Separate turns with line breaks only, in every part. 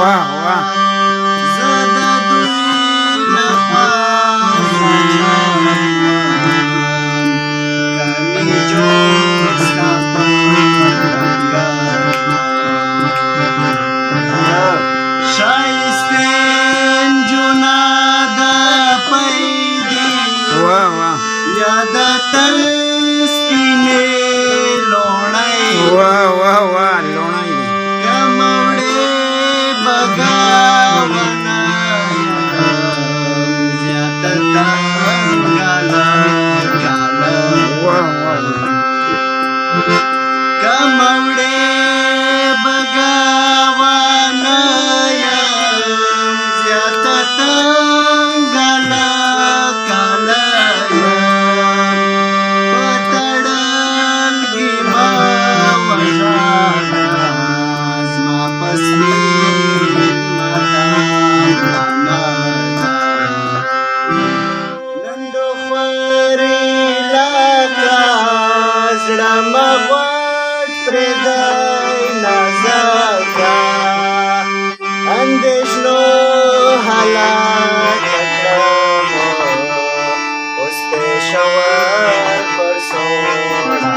واه واه
زه د دوی لپاره کمی جوړ ستا په لنګر ښایستې نجونه د پیدې
واه واه
یا د تل سپینې لوڼۍ
واه واه واه لوڼی دی
کموړې بګاونه زیاته تنګاله کاله
واه واه
کموړې بګاونه زیاته تنګاله کاله پتړلګي ما وژاړه زما په سپین ماتم نن د خورې لکه زړه مه غوټ پرېږدی نازکه اندېښنو هلاکه کړمه اوس پېښور پر سوړه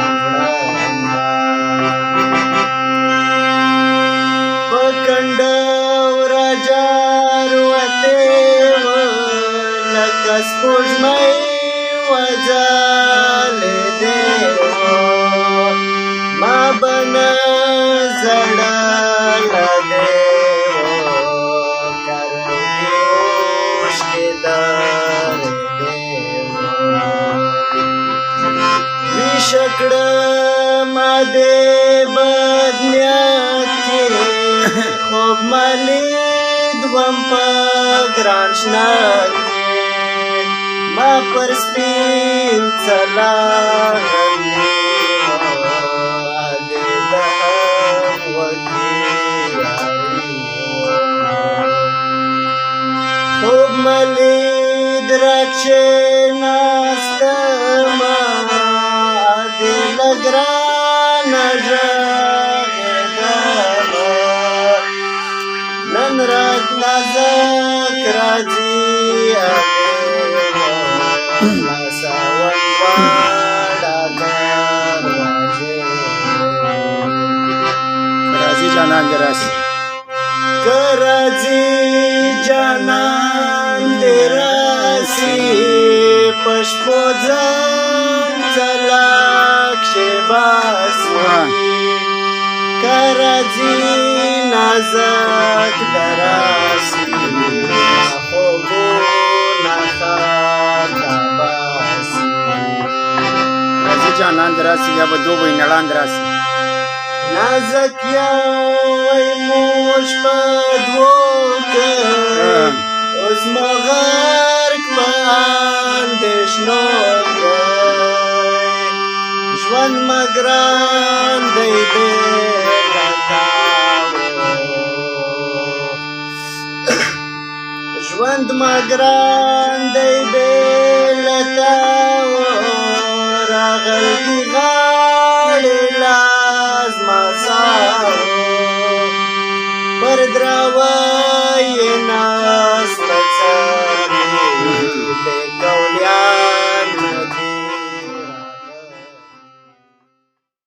په کنډه ورجار وتې وه لکه سپوږمۍ وځلېدې وه ما به نه زړله دې وه کرنګې اوښکې درېدې وه ویښه کړمه دې بد نیت کې خوب مه لیدوم په ګران شنه کې ما پر سپین څلاغ دې د هم وکې خوب مه لید راکښېناستمه دې له ګرانه غږېدمه نن رات نازک راځي خلاصوم غواړه دروازې
راځي جانان دې راسي
که راځي جانان دې راسي په شپو ځان څلاک شباسي که راځي نازک دراسي خوبونه خاطه باسي
راځي جانان دې راسي یا به دوبۍ نړان دې راسي
نازک یوی موش په دوو که اوس مه غرق په اندېښنو کئ ژوند مه ګران دی بې له تاوو ژوند مه ګران دی بې له تاوو راغلي غاړې لازما سارو پر دراوی ناسته